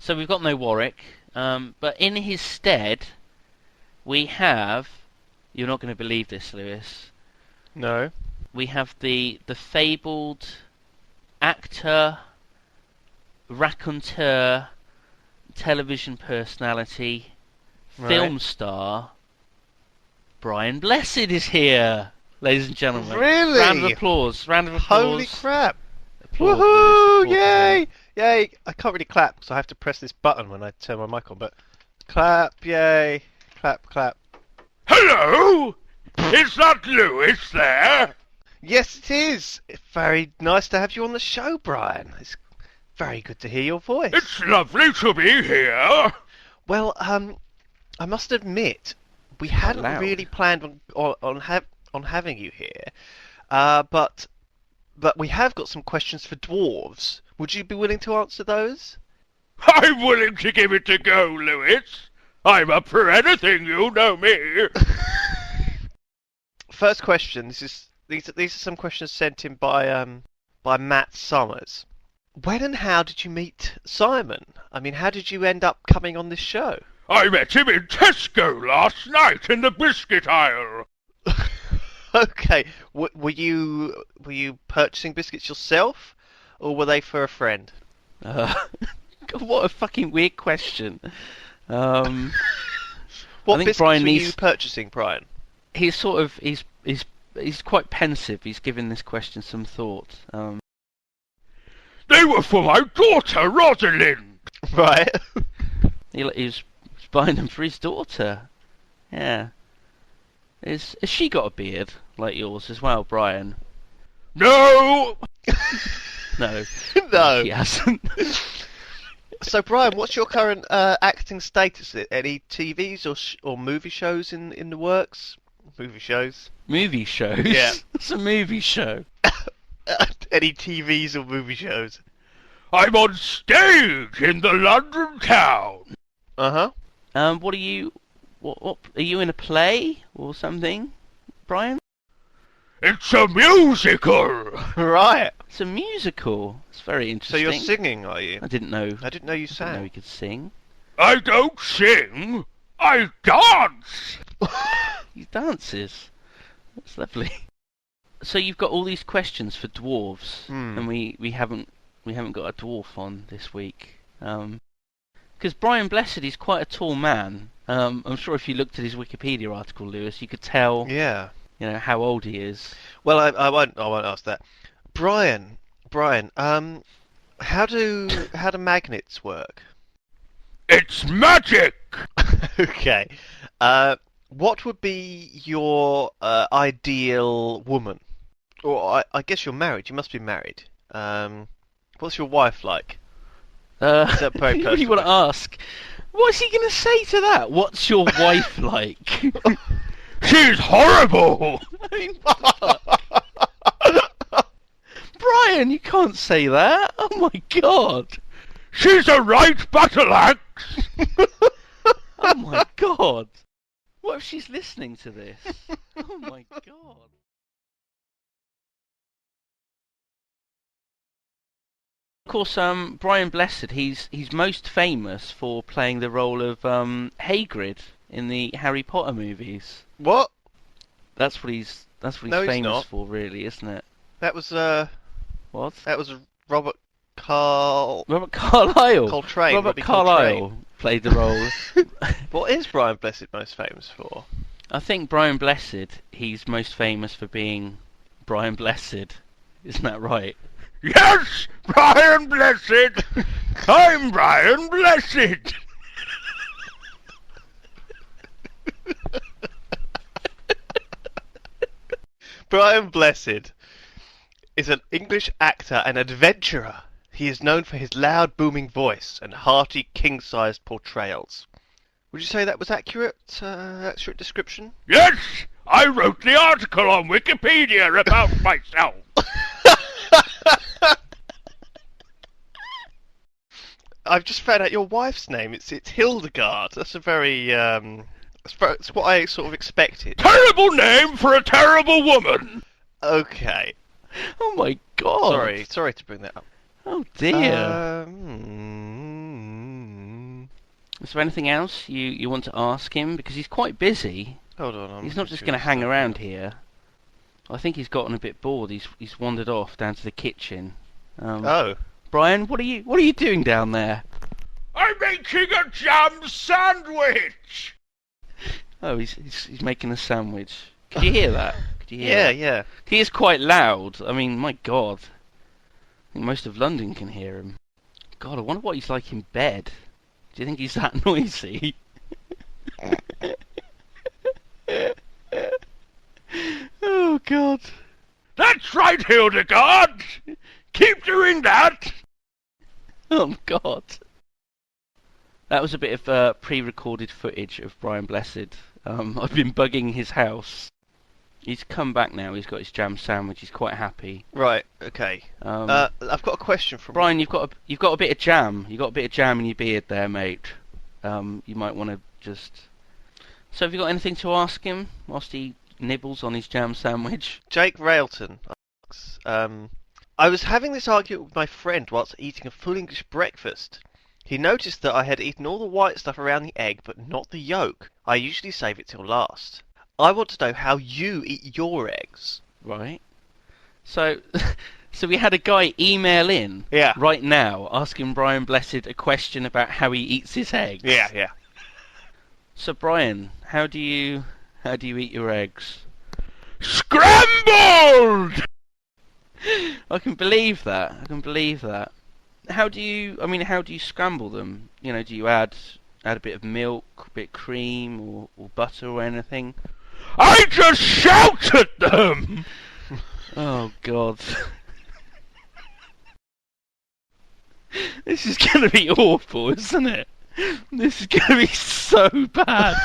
So we've got no Warwick, but in his stead, we have... You're not going to believe this, Lewis. No. We have the fabled actor, raconteur, television personality, film star, Brian Blessed is here, ladies and gentlemen. Really? Round of applause. Round of applause. Holy crap. Applause, Woohoo! Lewis. Yay! Yay! I can't really clap because I have to press this button when I turn my mic on, but clap, yay. Clap, clap. Hello! Is that Lewis there? Yes, it is. It's very nice to have you on the show, Brian. It's very good to hear your voice. It's lovely to be here. Well, I must admit, we hadn't loud. really planned on having you here, but we have got some questions for dwarves. Would you be willing to answer those? I'm willing to give it a go, Lewis. I'm up for anything, you know me. First question. These are some questions sent in by Matt Summers. When and how did you meet Simon? I mean, how did you end up coming on this show? I met him in Tesco last night in the biscuit aisle. Okay, were you purchasing biscuits yourself, or were they for a friend? God, what a fucking weird question. What I think biscuits Brian were needs... you purchasing, Brian? He's sort of... He's quite pensive. He's given this question some thought. They were for my daughter, Rosalind. Right. He was buying them for his daughter. Yeah. Has she got a beard like yours as well, Brian? No. No. No. She hasn't. So, Brian, what's your current acting status? Any TVs or movie shows in the works? Movie shows? Movie shows? Yeah. It's a movie show. Any TVs or movie shows? I'm on stage in the London town. Uh-huh. What are you... What are you in a play or something, Brian? It's a musical. Right. It's a musical. It's very So interesting. you're singing, are you? I didn't know. I didn't know you I didn't know sang. he could sing. I don't sing. I dance. He dances. That's lovely. So you've got all these questions for dwarves, and we haven't got a dwarf on this week. Because Brian Blessed is quite a tall man. I'm sure if you looked at his Wikipedia article, Lewis, you could tell. Yeah. You know how old he is. Well, I won't ask that. Brian, how do magnets work? It's magic. Okay. What would be your ideal woman? Or I guess you're married. You must be married. What's your wife like? Is that very you really want to ask? What's he going to say to that? What's your wife like? She's horrible. I mean, what? Brian, you can't say that. Oh my god. She's a right battle axe. Oh my god. What if she's listening to this? Oh my god. Of course, Brian Blessed, he's most famous for playing the role of Hagrid in the Harry Potter movies. What? That's what he's No, he's famous not. for, really, isn't it? That was What? that was Robert Carlyle. Robert Carlyle. Coltrane. Robert Robbie Carlyle Coltrane. played the role. What is Brian Blessed most famous for? I think Brian Blessed, he's most famous for being Brian Blessed. Isn't that right? Yes, Brian Blessed. I'm Brian Blessed. Brian Blessed is an English actor and adventurer. He is known for his loud, booming voice and hearty, king-sized portrayals. Would you say that was accurate description? Yes, I wrote the article on Wikipedia about myself. I've just found out your wife's name. It's Hildegard. That's a very it's what I sort of expected. Terrible name for a terrible woman. Okay. Oh my god. Sorry to bring that up. Oh dear. Is there anything else you want to ask him? Because he's quite busy. Hold on. He's not just going to hang around here. I think he's gotten a bit bored. He's wandered off down to the kitchen. Oh. Brian, what are you doing down there? I'm making a jam sandwich! Oh, he's making a sandwich. Could you hear that? Could you hear that? Yeah. He is quite loud. I mean, my God. I think most of London can hear him. God, I wonder what he's like in bed. Do you think he's that noisy? Oh, God. That's right, Hildegard! Keep doing that! Oh, God. That was a bit of pre-recorded footage of Brian Blessed. I've been bugging his house. He's come back now. He's got his jam sandwich. He's quite happy. Right. Okay. I've got a question from Brian. You've got a bit of jam. You've got a bit of jam in your beard there, mate. You might want to just. So, have you got anything to ask him whilst he nibbles on his jam sandwich? Jake Railton asks, I was having this argument with my friend whilst eating a full English breakfast. He noticed that I had eaten all the white stuff around the egg, but not the yolk. I usually save it till last. I want to know how you eat your eggs. Right. So we had a guy email in right now asking Brian Blessed a question about how he eats his eggs. Yeah. So Brian, how do you eat your eggs? Scrambled! I can believe that. How do you scramble them? You know, do you add a bit of milk, a bit of cream, or butter or anything? I just shout at them! Oh, God. This is going to be awful, isn't it? This is going to be so bad.